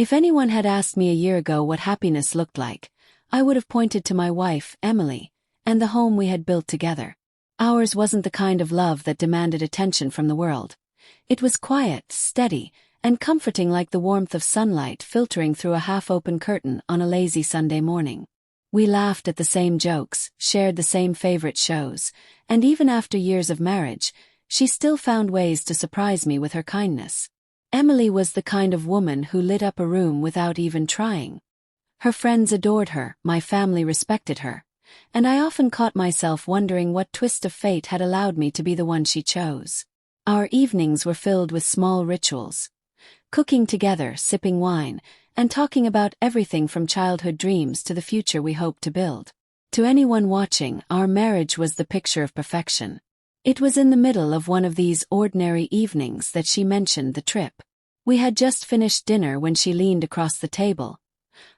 If anyone had asked me a year ago what happiness looked like, I would have pointed to my wife, Emily, and the home we had built together. Ours wasn't the kind of love that demanded attention from the world. It was quiet, steady, and comforting like the warmth of sunlight filtering through a half-open curtain on a lazy Sunday morning. We laughed at the same jokes, shared the same favorite shows, and even after years of marriage, she still found ways to surprise me with her kindness. Emily was the kind of woman who lit up a room without even trying. Her friends adored her, my family respected her, and I often caught myself wondering what twist of fate had allowed me to be the one she chose. Our evenings were filled with small rituals. Cooking together, sipping wine, and talking about everything from childhood dreams to the future we hoped to build. To anyone watching, our marriage was the picture of perfection. It was in the middle of one of these ordinary evenings that she mentioned the trip. We had just finished dinner when she leaned across the table,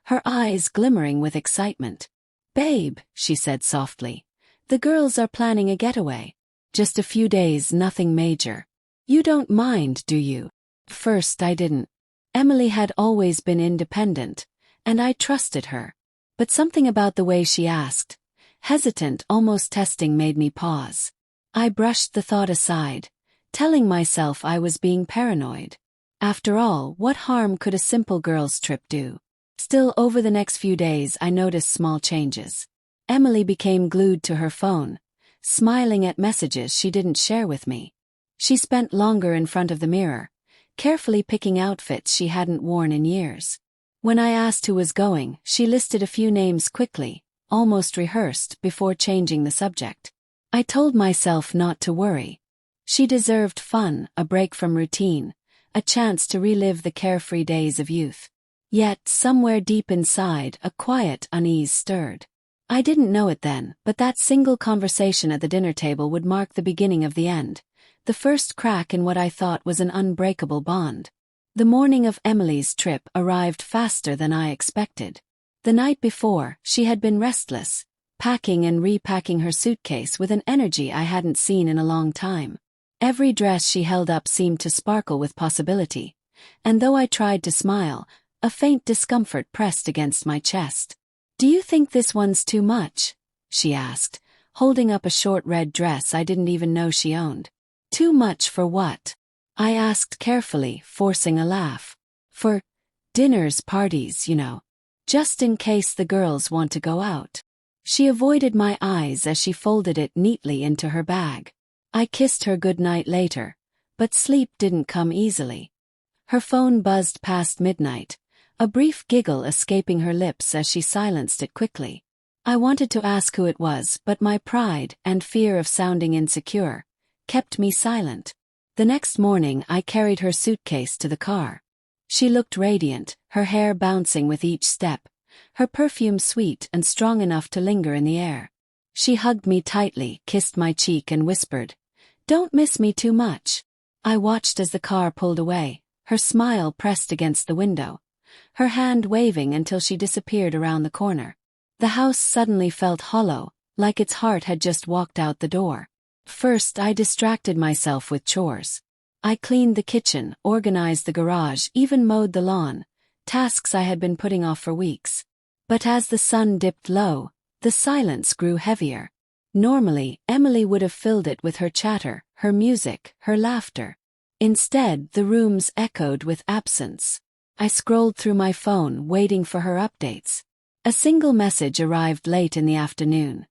her eyes glimmering with excitement. "Babe," she said softly, "the girls are planning a getaway. Just a few days, nothing major. You don't mind, do you?" First, I didn't. Emily had always been independent, and I trusted her. But something about the way she asked, hesitant, almost testing, made me pause. I brushed the thought aside, telling myself I was being paranoid. After all, what harm could a simple girls' trip do? Still, over the next few days I noticed small changes. Emily became glued to her phone, smiling at messages she didn't share with me. She spent longer in front of the mirror, carefully picking outfits she hadn't worn in years. When I asked who was going, she listed a few names quickly, almost rehearsed, before changing the subject. I told myself not to worry. She deserved fun, a break from routine, a chance to relive the carefree days of youth. Yet, somewhere deep inside, a quiet unease stirred. I didn't know it then, but that single conversation at the dinner table would mark the beginning of the end, the first crack in what I thought was an unbreakable bond. The morning of Emily's trip arrived faster than I expected. The night before, she had been restless, packing and repacking her suitcase with an energy I hadn't seen in a long time. Every dress she held up seemed to sparkle with possibility, and though I tried to smile, a faint discomfort pressed against my chest. "Do you think this one's too much?" she asked, holding up a short red dress I didn't even know she owned. "Too much for what?" I asked carefully, forcing a laugh. "For dinners, parties, you know. Just in case the girls want to go out." She avoided my eyes as she folded it neatly into her bag. I kissed her goodnight later, but sleep didn't come easily. Her phone buzzed past midnight, a brief giggle escaping her lips as she silenced it quickly. I wanted to ask who it was, but my pride, and fear of sounding insecure, kept me silent. The next morning I carried her suitcase to the car. She looked radiant, her hair bouncing with each step, her perfume sweet and strong enough to linger in the air. She hugged me tightly, kissed my cheek and whispered, "Don't miss me too much." I watched as the car pulled away, her smile pressed against the window, her hand waving until she disappeared around the corner. The house suddenly felt hollow, like its heart had just walked out the door. First, I distracted myself with chores. I cleaned the kitchen, organized the garage, even mowed the lawn, tasks I had been putting off for weeks. But as the sun dipped low, the silence grew heavier. Normally, Emily would have filled it with her chatter, her music, her laughter. Instead, the rooms echoed with absence. I scrolled through my phone, waiting for her updates. A single message arrived late in the afternoon.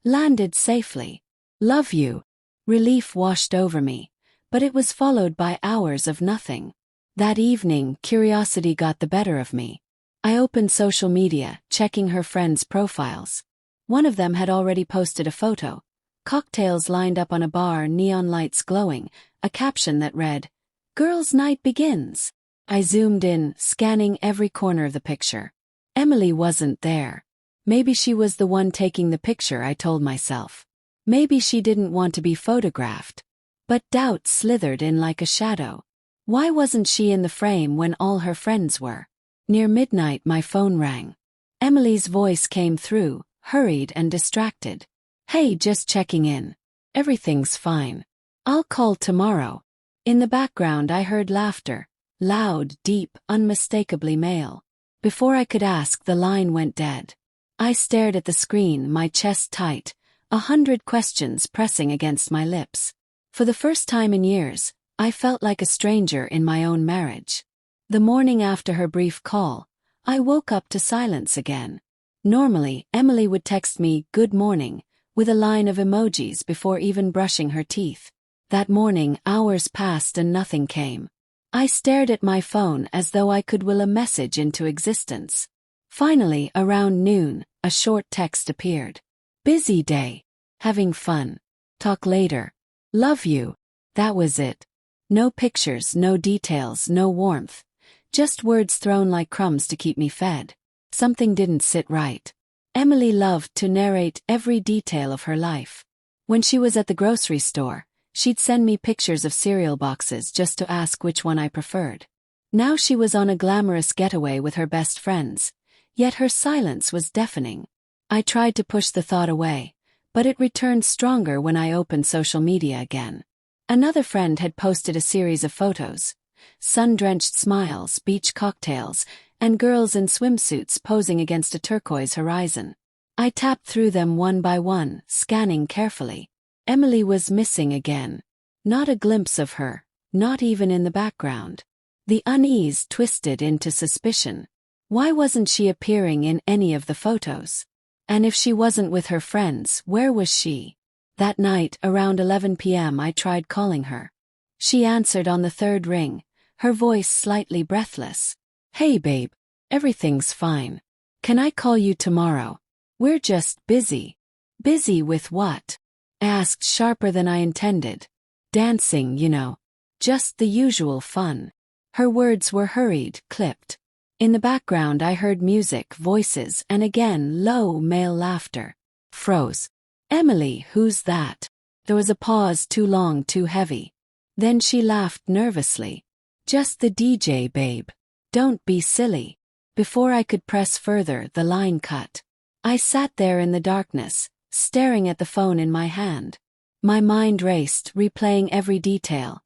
Landed safely. "Love you." Relief washed over me, but it was followed by hours of nothing. That evening, curiosity got the better of me. I opened social media, checking her friends' profiles. One of them had already posted a photo, cocktails lined up on a bar, neon lights glowing, a caption that read, "Girls' night begins." I zoomed in, scanning every corner of the picture. Emily wasn't there. Maybe she was the one taking the picture, I told myself. Maybe she didn't want to be photographed. But doubt slithered in like a shadow. Why wasn't she in the frame when all her friends were? Near midnight my phone rang. Emily's voice came through, hurried and distracted. "Hey, just checking in. Everything's fine. I'll call tomorrow." In the background I heard laughter, Loud, deep, unmistakably male. Before I could ask, the line went dead. I stared at the screen, my chest tight, 100 questions pressing against my lips. For the first time in years, I felt like a stranger in my own marriage. The morning after her brief call, I woke up to silence again. Normally, Emily would text me, "Good morning," with a line of emojis before even brushing her teeth. That morning, hours passed and nothing came. I stared at my phone as though I could will a message into existence. Finally, around noon, a short text appeared. "Busy day. Having fun. Talk later. Love you." That was it. No pictures, no details, no warmth. Just words thrown like crumbs to keep me fed. Something didn't sit right. Emily loved to narrate every detail of her life. When she was at the grocery store, she'd send me pictures of cereal boxes just to ask which one I preferred. Now she was on a glamorous getaway with her best friends, yet her silence was deafening. I tried to push the thought away, but it returned stronger when I opened social media again. Another friend had posted a series of photos. Sun-drenched smiles, beach cocktails, and girls in swimsuits posing against a turquoise horizon. I tapped through them one by one, scanning carefully. Emily was missing again. Not a glimpse of her, not even in the background. The unease twisted into suspicion. Why wasn't she appearing in any of the photos? And if she wasn't with her friends, where was she? That night, around 11 p.m., I tried calling her. She answered on the third ring, her voice slightly breathless. "Hey babe, everything's fine. Can I call you tomorrow? We're just busy." "Busy with what?" I asked, sharper than I intended. "Dancing, you know. Just the usual fun." Her words were hurried, clipped. In the background I heard music, voices, and again low male laughter. Froze. "Emily, who's that?" There was a pause, too long, too heavy. Then she laughed nervously. "Just the DJ, babe. Don't be silly." Before I could press further, the line cut. I sat there in the darkness, staring at the phone in my hand. My mind raced, replaying every detail.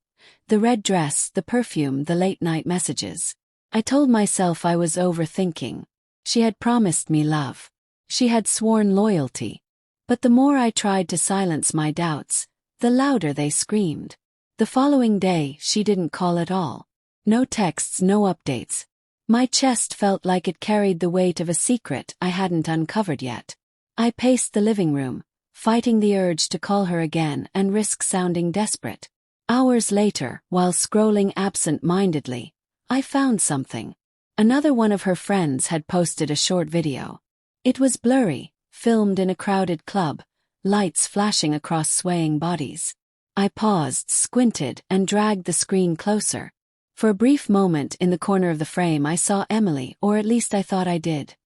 The red dress, the perfume, the late-night messages. I told myself I was overthinking. She had promised me love. She had sworn loyalty. But the more I tried to silence my doubts, the louder they screamed. The following day, she didn't call at all. No texts, no updates. My chest felt like it carried the weight of a secret I hadn't uncovered yet. I paced the living room, fighting the urge to call her again and risk sounding desperate. Hours later, while scrolling absent-mindedly, I found something. Another one of her friends had posted a short video. It was blurry, filmed in a crowded club, lights flashing across swaying bodies. I paused, squinted, and dragged the screen closer. For a brief moment in the corner of the frame I saw Emily, or at least I thought I did.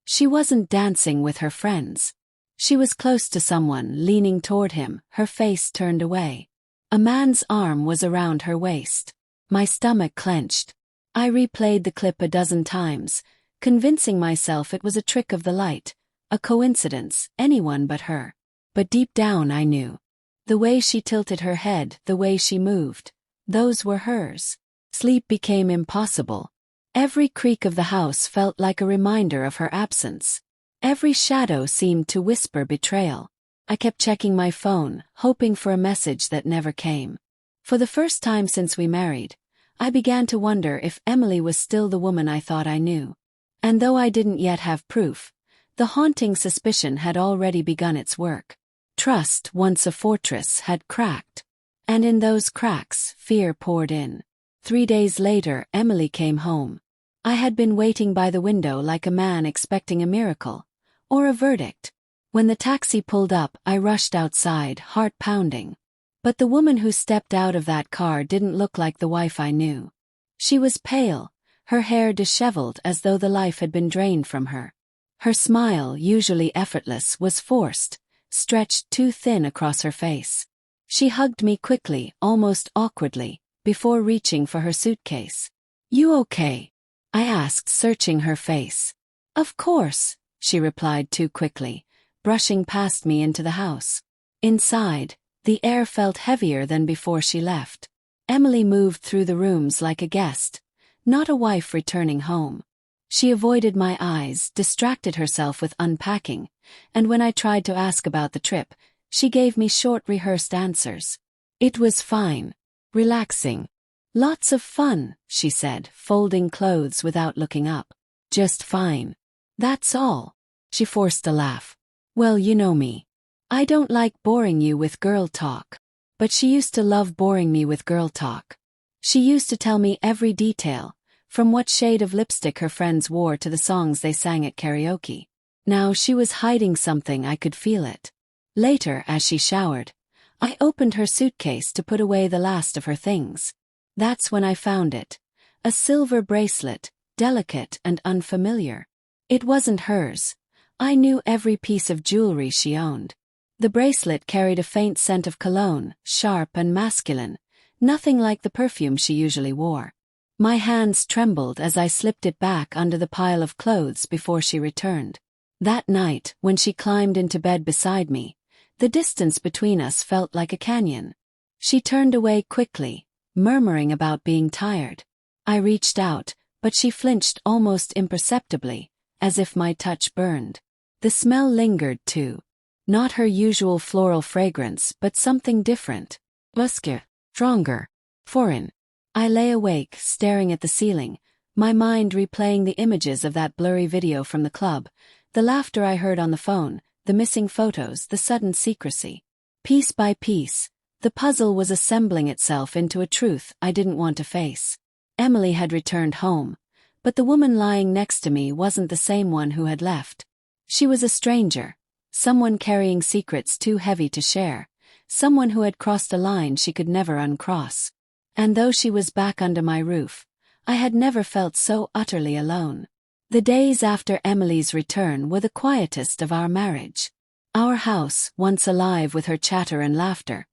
She wasn't dancing with her friends. She was close to someone, leaning toward him, her face turned away. A man's arm was around her waist. My stomach clenched. I replayed the clip a dozen times, convincing myself it was a trick of the light, a coincidence, anyone but her. But deep down I knew. The way she tilted her head, the way she moved, those were hers. Sleep became impossible. Every creak of the house felt like a reminder of her absence. Every shadow seemed to whisper betrayal. I kept checking my phone, hoping for a message that never came. For the first time since we married, I began to wonder if Emily was still the woman I thought I knew. And though I didn't yet have proof, the haunting suspicion had already begun its work. Trust, once a fortress, had cracked. And in those cracks, fear poured in. 3 days later, Emily came home. I had been waiting by the window like a man expecting a miracle, or a verdict. When the taxi pulled up, I rushed outside, heart pounding. But the woman who stepped out of that car didn't look like the wife I knew. She was pale, her hair disheveled as though the life had been drained from her. Her smile, usually effortless, was forced, stretched too thin across her face. She hugged me quickly, almost awkwardly, before reaching for her suitcase. "You okay?" I asked, searching her face. "Of course," she replied too quickly, brushing past me into the house. Inside, the air felt heavier than before she left. Emily moved through the rooms like a guest, not a wife returning home. She avoided my eyes, distracted herself with unpacking, and when I tried to ask about the trip, she gave me short rehearsed answers. It was fine. Relaxing. Lots of fun, she said, folding clothes without looking up. Just fine. That's all. She forced a laugh. Well, you know me. I don't like boring you with girl talk. But she used to love boring me with girl talk. She used to tell me every detail, from what shade of lipstick her friends wore to the songs they sang at karaoke. Now she was hiding something, I could feel it. Later, as she showered, I opened her suitcase to put away the last of her things. That's when I found it. A silver bracelet, delicate and unfamiliar. It wasn't hers. I knew every piece of jewelry she owned. The bracelet carried a faint scent of cologne, sharp and masculine, nothing like the perfume she usually wore. My hands trembled as I slipped it back under the pile of clothes before she returned. That night, when she climbed into bed beside me, the distance between us felt like a canyon. She turned away quickly, murmuring about being tired. I reached out, but she flinched almost imperceptibly, as if my touch burned. The smell lingered too. Not her usual floral fragrance, but something different. Musky, stronger, foreign. I lay awake, staring at the ceiling, my mind replaying the images of that blurry video from the club, the laughter I heard on the phone, the missing photos, the sudden secrecy. Piece by piece, the puzzle was assembling itself into a truth I didn't want to face. Emily had returned home, but the woman lying next to me wasn't the same one who had left. She was a stranger. Someone carrying secrets too heavy to share, someone who had crossed a line she could never uncross. And though she was back under my roof, I had never felt so utterly alone. The days after Emily's return were the quietest of our marriage. Our house, once alive with her chatter and laughter,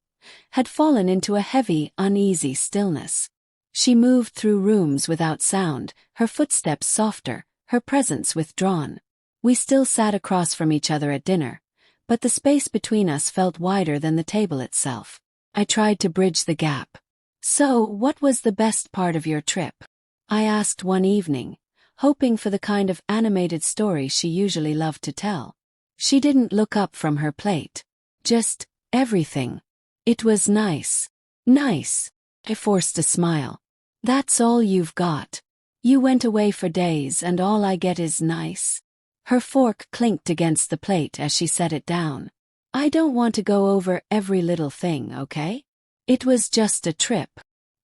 had fallen into a heavy, uneasy stillness. She moved through rooms without sound, her footsteps softer, her presence withdrawn. We still sat across from each other at dinner, but the space between us felt wider than the table itself. I tried to bridge the gap. So, what was the best part of your trip? I asked one evening, hoping for the kind of animated story she usually loved to tell. She didn't look up from her plate. Just, everything. It was nice. Nice. I forced a smile. That's all you've got. You went away for days and all I get is nice. Her fork clinked against the plate as she set it down. I don't want to go over every little thing, okay? It was just a trip.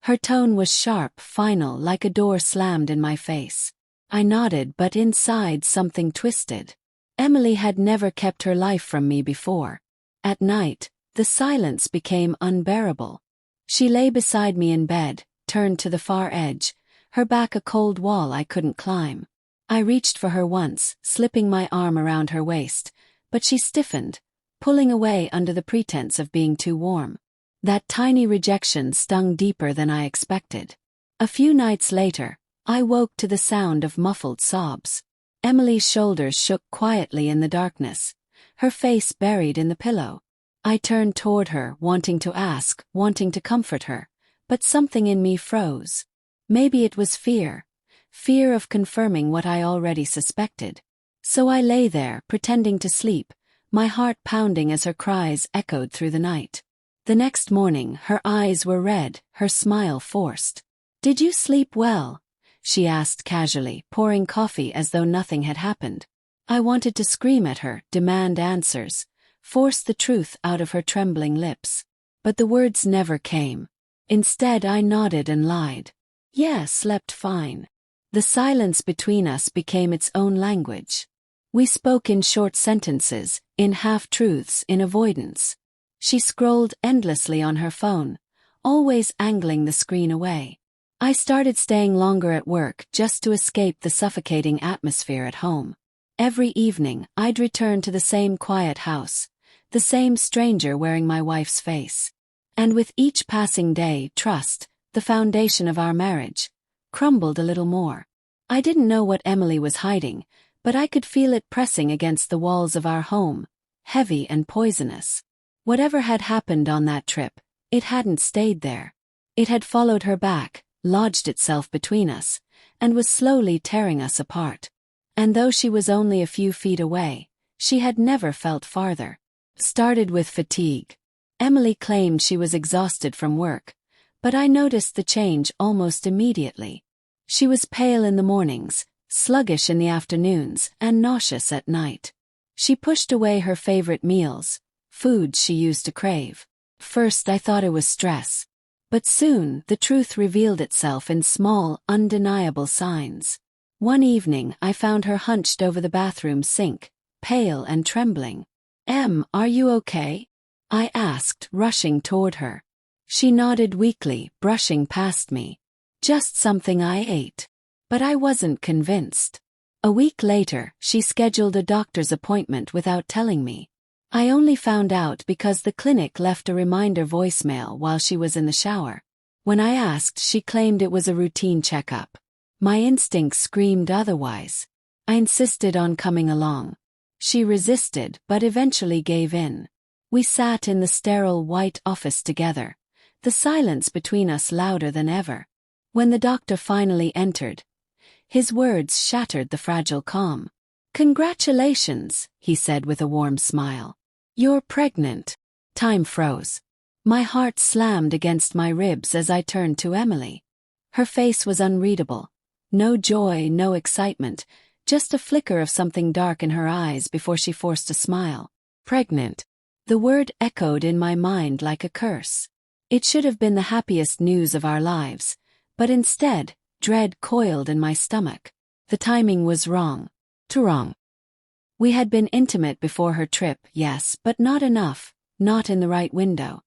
Her tone was sharp, final, like a door slammed in my face. I nodded, but inside something twisted. Emily had never kept her life from me before. At night, the silence became unbearable. She lay beside me in bed, turned to the far edge, her back a cold wall I couldn't climb. I reached for her once, slipping my arm around her waist, but she stiffened, pulling away under the pretense of being too warm. That tiny rejection stung deeper than I expected. A few nights later, I woke to the sound of muffled sobs. Emily's shoulders shook quietly in the darkness, her face buried in the pillow. I turned toward her, wanting to ask, wanting to comfort her, but something in me froze. Maybe it was fear. Fear of confirming what I already suspected. So I lay there, pretending to sleep, my heart pounding as her cries echoed through the night. The next morning, her eyes were red, her smile forced. "Did you sleep well?" she asked casually, pouring coffee as though nothing had happened. I wanted to scream at her, demand answers, force the truth out of her trembling lips. But the words never came. Instead, I nodded and lied. Yeah, slept fine. The silence between us became its own language. We spoke in short sentences, in half-truths, in avoidance. She scrolled endlessly on her phone, always angling the screen away. I started staying longer at work just to escape the suffocating atmosphere at home. Every evening, I'd return to the same quiet house, the same stranger wearing my wife's face. And with each passing day, trust, the foundation of our marriage, crumbled a little more. I didn't know what Emily was hiding, but I could feel it pressing against the walls of our home, heavy and poisonous. Whatever had happened on that trip, it hadn't stayed there. It had followed her back, lodged itself between us, and was slowly tearing us apart. And though she was only a few feet away, she had never felt farther. Started with fatigue. Emily claimed she was exhausted from work, but I noticed the change almost immediately. She was pale in the mornings, sluggish in the afternoons, and nauseous at night. She pushed away her favorite meals, foods she used to crave. First I thought it was stress. But soon the truth revealed itself in small, undeniable signs. One evening I found her hunched over the bathroom sink, pale and trembling. "Em, are you okay?" I asked, rushing toward her. She nodded weakly, brushing past me. "Just something I ate." But I wasn't convinced. A week later, she scheduled a doctor's appointment without telling me. I only found out because the clinic left a reminder voicemail while she was in the shower. When I asked, she claimed it was a routine checkup. My instincts screamed otherwise. I insisted on coming along. She resisted, but eventually gave in. We sat in the sterile white office together, the silence between us louder than ever. When the doctor finally entered, his words shattered the fragile calm. "Congratulations," he said with a warm smile. "You're pregnant." Time froze. My heart slammed against my ribs as I turned to Emily. Her face was unreadable. No joy, no excitement, just a flicker of something dark in her eyes before she forced a smile. Pregnant. The word echoed in my mind like a curse. It should have been the happiest news of our lives, but instead, dread coiled in my stomach. The timing was wrong. Too wrong. We had been intimate before her trip, yes, but not enough, not in the right window.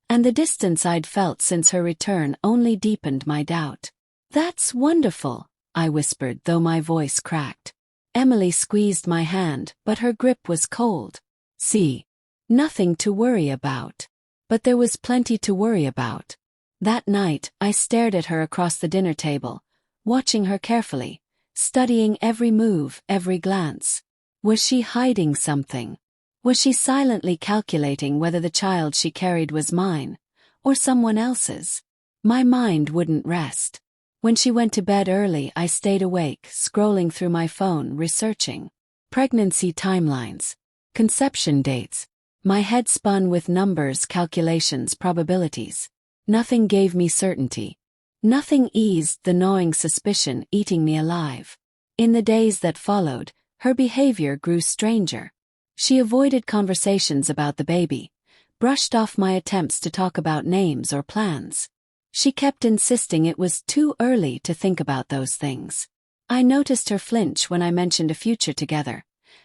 And the distance I'd felt since her return only deepened my doubt. "That's wonderful," I whispered, though my voice cracked. Emily squeezed my hand, but her grip was cold. "See, nothing to worry about." But there was plenty to worry about. That night, I stared at her across the dinner table, watching her carefully, studying every move, every glance. Was she hiding something? Was she silently calculating whether the child she carried was mine, or someone else's? My mind wouldn't rest. When she went to bed early, I stayed awake, scrolling through my phone, researching pregnancy timelines, conception dates. My head spun with numbers, calculations, probabilities. Nothing gave me certainty. Nothing eased the gnawing suspicion eating me alive. In the days that followed, her behavior grew stranger. She avoided conversations about the baby, brushed off my attempts to talk about names or plans. She kept insisting it was too early to think about those things. I noticed her flinch when I mentioned a future together,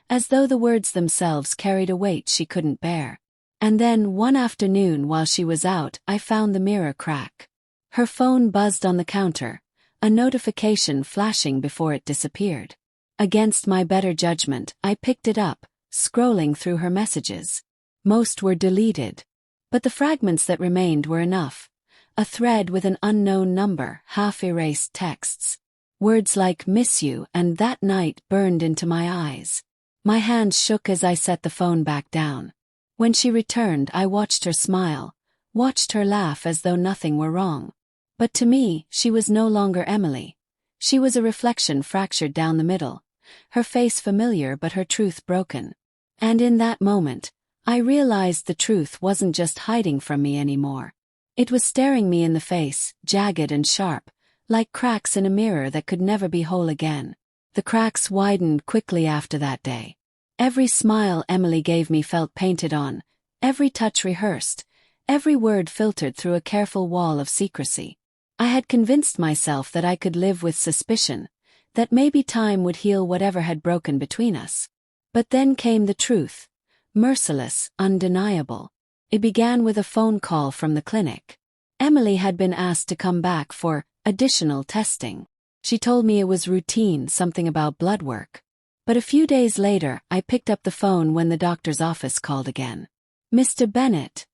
as though the words themselves carried a weight she couldn't bear. And then, one afternoon while she was out, I found the mirror crack. Her phone buzzed on the counter, a notification flashing before it disappeared. Against my better judgment, I picked it up, scrolling through her messages. Most were deleted. But the fragments that remained were enough. A thread with an unknown number, half-erased texts. Words like "miss you" and "that night" burned into my eyes. My hands shook as I set the phone back down. When she returned, I watched her smile, watched her laugh as though nothing were wrong. But to me, she was no longer Emily. She was a reflection fractured down the middle, her face familiar but her truth broken. And in that moment, I realized the truth wasn't just hiding from me anymore. It was staring me in the face, jagged and sharp, like cracks in a mirror that could never be whole again. The cracks widened quickly after that day. Every smile Emily gave me felt painted on, every touch rehearsed, every word filtered through a careful wall of secrecy. I had convinced myself that I could live with suspicion, that maybe time would heal whatever had broken between us. But then came the truth, merciless, undeniable. It began with a phone call from the clinic. Emily had been asked to come back for additional testing. She told me it was routine, something about blood work. But a few days later, I picked up the phone when the doctor's office called again. "Mr. Bennett,"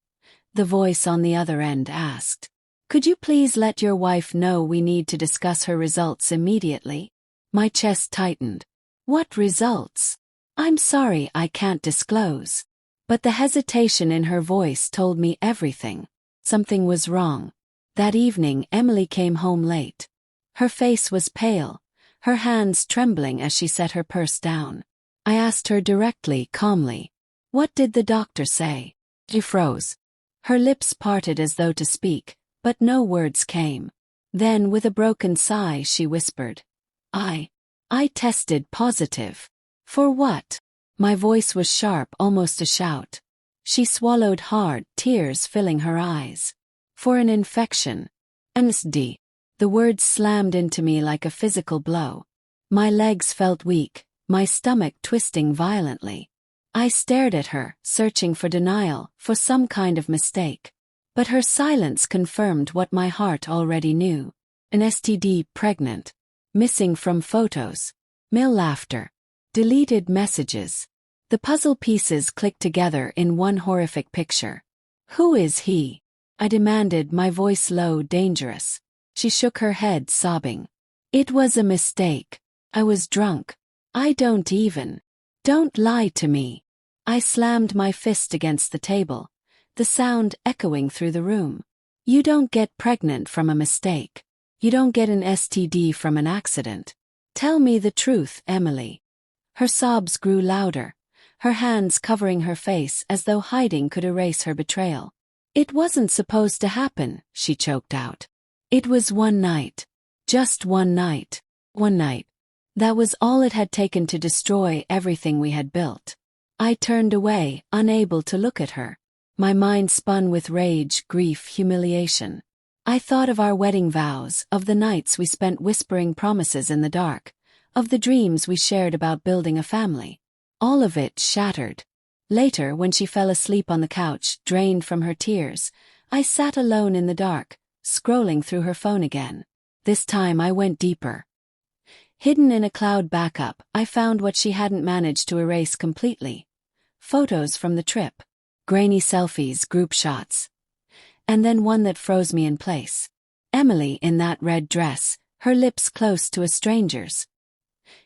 the voice on the other end asked, "could you please let your wife know we need to discuss her results immediately?" My chest tightened. "What results?" "I'm sorry, I can't disclose." But the hesitation in her voice told me everything. Something was wrong. That evening, Emily came home late. Her face was pale, her hands trembling as she set her purse down. I asked her directly, calmly, "What did the doctor say?" She froze. Her lips parted as though to speak, but no words came. Then, with a broken sigh, she whispered, I tested positive." "For what?" My voice was sharp, almost a shout. She swallowed hard, tears filling her eyes. "For an infection. MSD." The words slammed into me like a physical blow. My legs felt weak, my stomach twisting violently. I stared at her, searching for denial, for some kind of mistake. But her silence confirmed what my heart already knew. An STD, pregnant. Missing from photos. Male laughter. Deleted messages. The puzzle pieces clicked together in one horrific picture. "Who is he?" I demanded, my voice low, dangerous. She shook her head, sobbing. "It was a mistake. I was drunk. Don't lie to me." I slammed my fist against the table, the sound echoing through the room. "You don't get pregnant from a mistake. You don't get an STD from an accident. Tell me the truth, Emily." Her sobs grew louder, her hands covering her face as though hiding could erase her betrayal. "It wasn't supposed to happen," she choked out. "It was one night. Just one night. One night. That was all it had taken to destroy everything we had built." I turned away, unable to look at her. My mind spun with rage, grief, humiliation. I thought of our wedding vows, of the nights we spent whispering promises in the dark, of the dreams we shared about building a family. All of it shattered. Later, when she fell asleep on the couch, drained from her tears, I sat alone in the dark, scrolling through her phone again. This time I went deeper. Hidden in a cloud backup, I found what she hadn't managed to erase completely. Photos from the trip. Grainy selfies, group shots. And then one that froze me in place. Emily in that red dress, her lips close to a stranger's.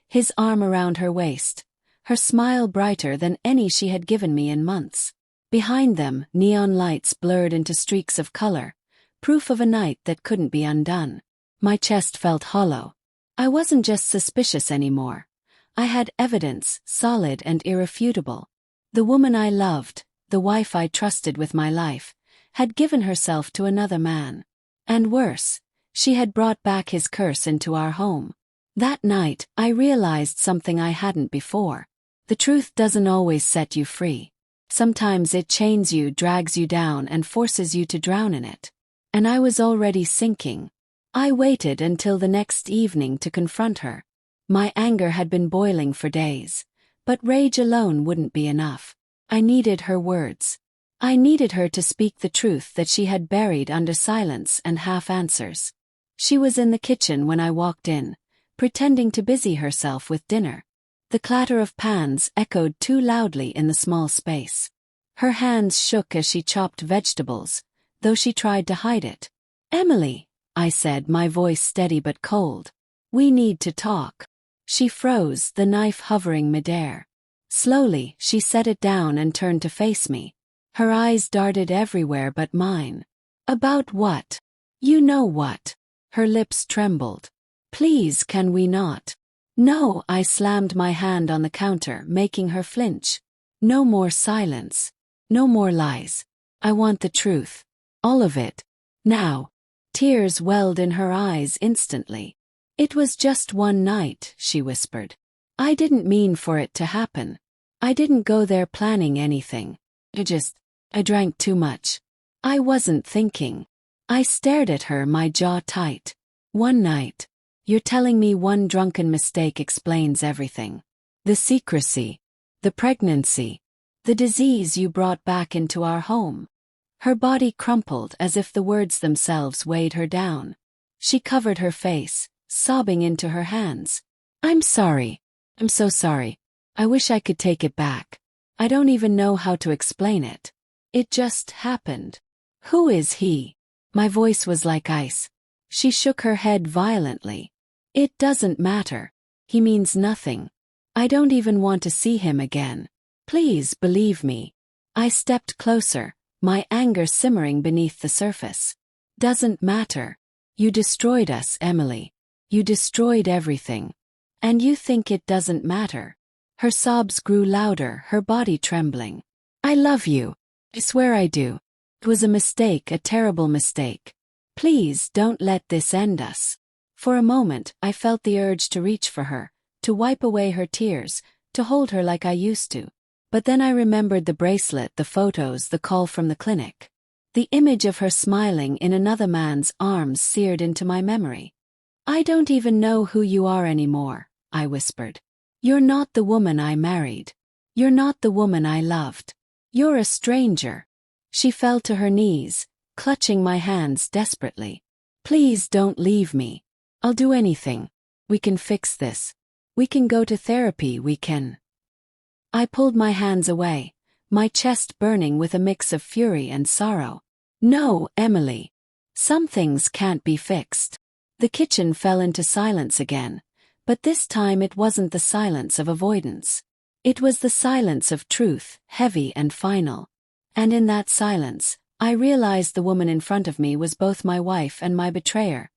His arm around her waist, her smile brighter than any she had given me in months. Behind them, neon lights blurred into streaks of color, proof of a night that couldn't be undone. My chest felt hollow. I wasn't just suspicious anymore. I had evidence, solid and irrefutable. The woman I loved, the wife I trusted with my life, had given herself to another man. And worse, she had brought back his curse into our home. That night, I realized something I hadn't before. The truth doesn't always set you free. Sometimes it chains you, drags you down, and forces you to drown in it. And I was already sinking. I waited until the next evening to confront her. My anger had been boiling for days, but rage alone wouldn't be enough. I needed her words. I needed her to speak the truth that she had buried under silence and half-answers. She was in the kitchen when I walked in, pretending to busy herself with dinner. The clatter of pans echoed too loudly in the small space. Her hands shook as she chopped vegetables, though she tried to hide it. "Emily," I said, my voice steady but cold. "We need to talk." She froze, the knife hovering midair. Slowly, she set it down and turned to face me. Her eyes darted everywhere but mine. "About what?" "You know what." Her lips trembled. "Please, can we not?" "No," I slammed my hand on the counter, making her flinch. "No more silence. No more lies. I want the truth. All of it. Now." Tears welled in her eyes instantly. "It was just one night," she whispered. "I didn't mean for it to happen. I didn't go there planning anything. I drank too much. I wasn't thinking." I stared at her, my jaw tight. "One night. You're telling me one drunken mistake explains everything? The secrecy, the pregnancy, the disease you brought back into our home." Her body crumpled as if the words themselves weighed her down. She covered her face, sobbing into her hands. "I'm sorry. I'm so sorry. I wish I could take it back. I don't even know how to explain it. It just happened." "Who is he?" My voice was like ice. She shook her head violently. "It doesn't matter. He means nothing. I don't even want to see him again. Please believe me." I stepped closer, my anger simmering beneath the surface. "Doesn't matter. You destroyed us, Emily. You destroyed everything. And you think it doesn't matter? Her sobs grew louder, her body trembling. I love you. I swear I do. It was a mistake, a terrible mistake. Please don't let this end us. For a moment, I felt the urge to reach for her, to wipe away her tears, to hold her like I used to. But then I remembered the bracelet, the photos, the call from the clinic. The image of her smiling in another man's arms seared into my memory. I don't even know who you are anymore, I whispered. You're not the woman I married. You're not the woman I loved. You're a stranger. She fell to her knees, clutching my hands desperately. Please don't leave me. I'll do anything. We can fix this. We can go to therapy, we can. I pulled my hands away, my chest burning with a mix of fury and sorrow. No, Emily. Some things can't be fixed. The kitchen fell into silence again, but this time it wasn't the silence of avoidance. It was the silence of truth, heavy and final. And in that silence, I realized the woman in front of me was both my wife and my betrayer.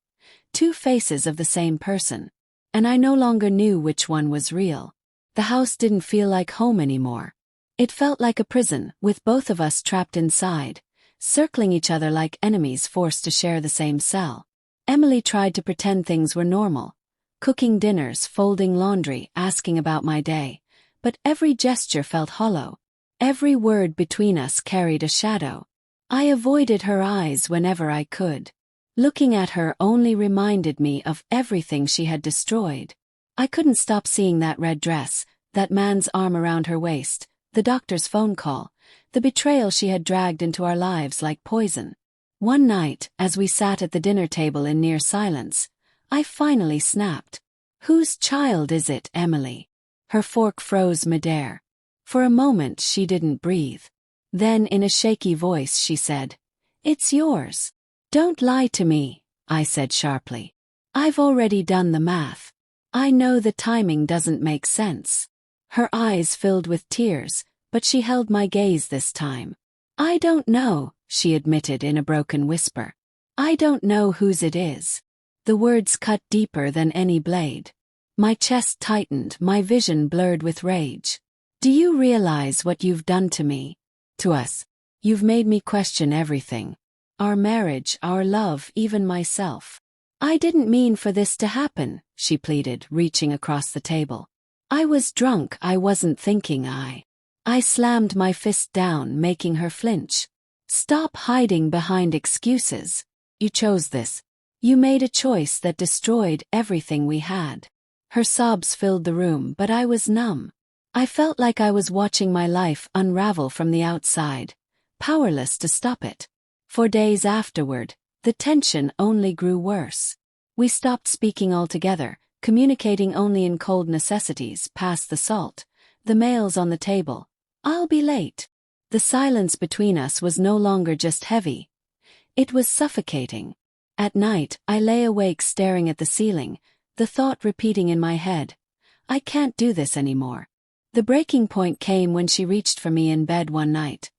Two faces of the same person. And I no longer knew which one was real. The house didn't feel like home anymore. It felt like a prison, with both of us trapped inside, circling each other like enemies forced to share the same cell. Emily tried to pretend things were normal, cooking dinners, folding laundry, asking about my day, but every gesture felt hollow. Every word between us carried a shadow. I avoided her eyes whenever I could. Looking at her only reminded me of everything she had destroyed. I couldn't stop seeing that red dress, that man's arm around her waist, the doctor's phone call, the betrayal she had dragged into our lives like poison. One night, as we sat at the dinner table in near silence, I finally snapped. Whose child is it, Emily? Her fork froze midair. For a moment she didn't breathe. Then in a shaky voice she said, It's yours. Don't lie to me, I said sharply. I've already done the math. I know the timing doesn't make sense. Her eyes filled with tears, but she held my gaze this time. I don't know, she admitted in a broken whisper. I don't know whose it is. The words cut deeper than any blade. My chest tightened, my vision blurred with rage. Do you realize what you've done to me? To us. You've made me question everything. Our marriage, our love, even myself. I didn't mean for this to happen, she pleaded, reaching across the table. I was drunk, I wasn't thinking. I slammed my fist down, making her flinch. Stop hiding behind excuses. You chose this. You made a choice that destroyed everything we had. Her sobs filled the room, but I was numb. I felt like I was watching my life unravel from the outside, powerless to stop it. For days afterward, the tension only grew worse. We stopped speaking altogether, communicating only in cold necessities, pass the salt, the mails on the table. I'll be late. The silence between us was no longer just heavy. It was suffocating. At night, I lay awake staring at the ceiling, the thought repeating in my head, I can't do this anymore. The breaking point came when she reached for me in bed one night,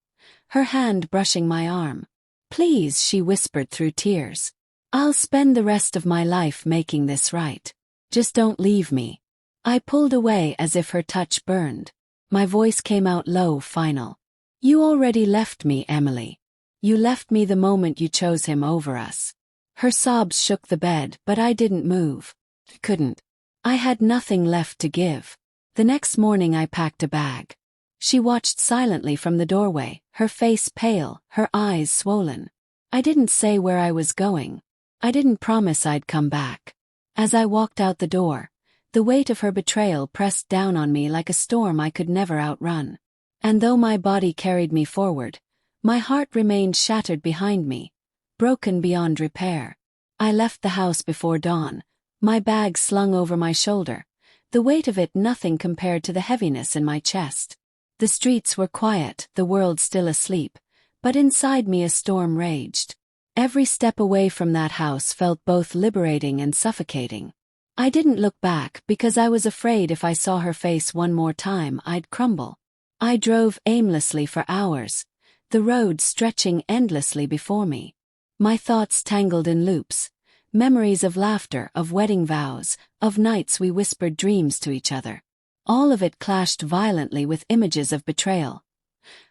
her hand brushing my arm. Please, she whispered through tears. I'll spend the rest of my life making this right. Just don't leave me. I pulled away as if her touch burned. My voice came out low, final. You already left me, Emily. You left me the moment you chose him over us. Her sobs shook the bed, but I didn't move. I couldn't. I had nothing left to give. The next morning I packed a bag. She watched silently from the doorway, her face pale, her eyes swollen. I didn't say where I was going. I didn't promise I'd come back. As I walked out the door, the weight of her betrayal pressed down on me like a storm I could never outrun. And though my body carried me forward, my heart remained shattered behind me, broken beyond repair. I left the house before dawn, my bag slung over my shoulder, the weight of it nothing compared to the heaviness in my chest. The streets were quiet, the world still asleep, but inside me a storm raged. Every step away from that house felt both liberating and suffocating. I didn't look back because I was afraid if I saw her face one more time I'd crumble. I drove aimlessly for hours, the road stretching endlessly before me. My thoughts tangled in loops, Memories of laughter, of wedding vows, of nights we whispered dreams to each other. All of it clashed violently with images of betrayal.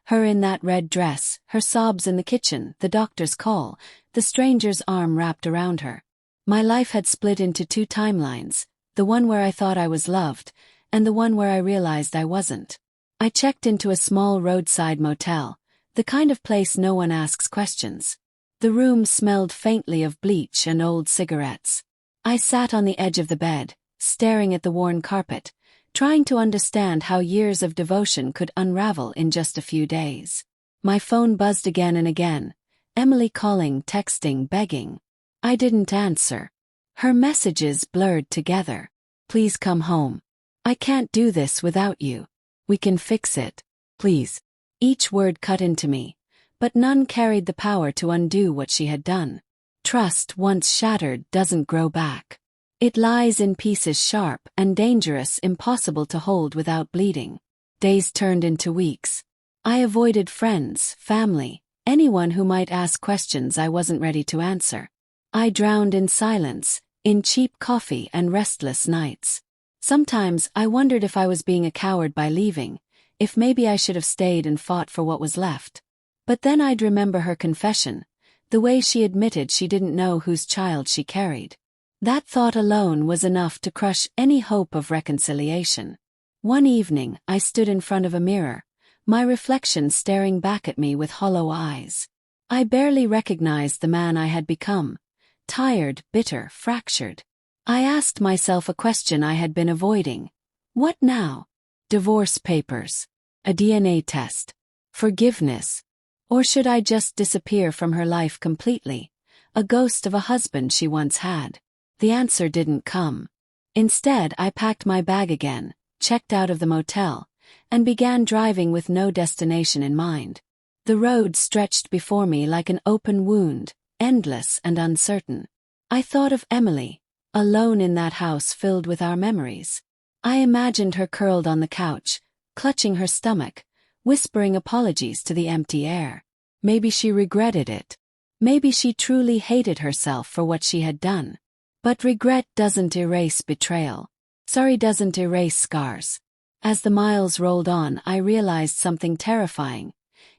Her in that red dress, her sobs in the kitchen, the doctor's call, the stranger's arm wrapped around her. My life had split into two timelines, the one where I thought I was loved, and the one where I realized I wasn't. I checked into a small roadside motel, the kind of place no one asks questions. The room smelled faintly of bleach and old cigarettes. I sat on the edge of the bed, staring at the worn carpet, trying to understand how years of devotion could unravel in just a few days. My phone buzzed again and again, Emily calling, texting, begging. I didn't answer. Her messages blurred together. Please come home. I can't do this without you. We can fix it. Please. Each word cut into me, but none carried the power to undo what she had done. Trust, once shattered, doesn't grow back. It lies in pieces, sharp and dangerous, impossible to hold without bleeding. Days turned into weeks. I avoided friends, family, anyone who might ask questions I wasn't ready to answer. I drowned in silence, in cheap coffee and restless nights. Sometimes I wondered if I was being a coward by leaving, if maybe I should have stayed and fought for what was left. But then I'd remember her confession, the way she admitted she didn't know whose child she carried. That thought alone was enough to crush any hope of reconciliation. One evening, I stood in front of a mirror, my reflection staring back at me with hollow eyes. I barely recognized the man I had become, tired, bitter, fractured. I asked myself a question I had been avoiding. What now? Divorce papers? A DNA test? Forgiveness? Or should I just disappear from her life completely, a ghost of a husband she once had? The answer didn't come. Instead, I packed my bag again, checked out of the motel, and began driving with no destination in mind. The road stretched before me like an open wound, endless and uncertain. I thought of Emily, alone in that house filled with our memories. I imagined her curled on the couch, clutching her stomach, whispering apologies to the empty air. Maybe she regretted it. Maybe she truly hated herself for what she had done. But regret doesn't erase betrayal. Sorry doesn't erase scars. As the miles rolled on, I realized something terrifying.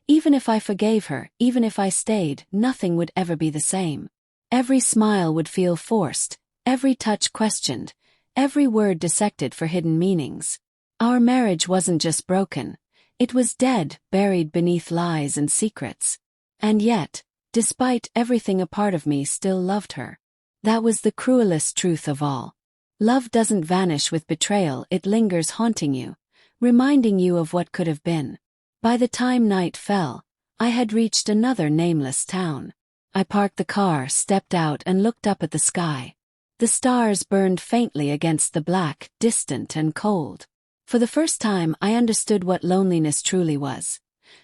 Even if I forgave her, even if I stayed, nothing would ever be the same. Every smile would feel forced, every touch questioned, every word dissected for hidden meanings. Our marriage wasn't just broken. It was dead, buried beneath lies and secrets. And yet, despite everything, a part of me still loved her. That was the cruelest truth of all. Love doesn't vanish with betrayal, it lingers, haunting you, reminding you of what could have been. By the time night fell, I had reached another nameless town. I parked the car, stepped out, and looked up at the sky. The stars burned faintly against the black, distant and cold. For the first time, I understood what loneliness truly was.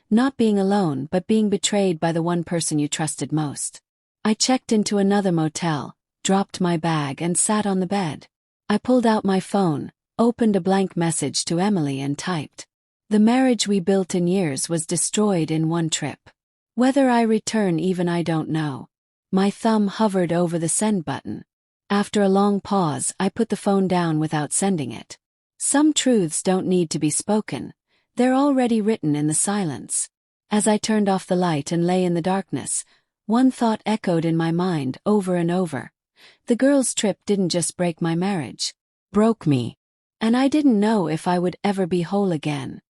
Not being alone, but being betrayed by the one person you trusted most. I checked into another motel, dropped my bag, and sat on the bed. I pulled out my phone, opened a blank message to Emily, and typed. The marriage we built in years was destroyed in one trip. Whether I return even, I don't know. My thumb hovered over the send button. After a long pause, I put the phone down without sending it. Some truths don't need to be spoken. They're already written in the silence. As I turned off the light and lay in the darkness, one thought echoed in my mind over and over. The girl's trip didn't just break my marriage. Broke me. And I didn't know if I would ever be whole again.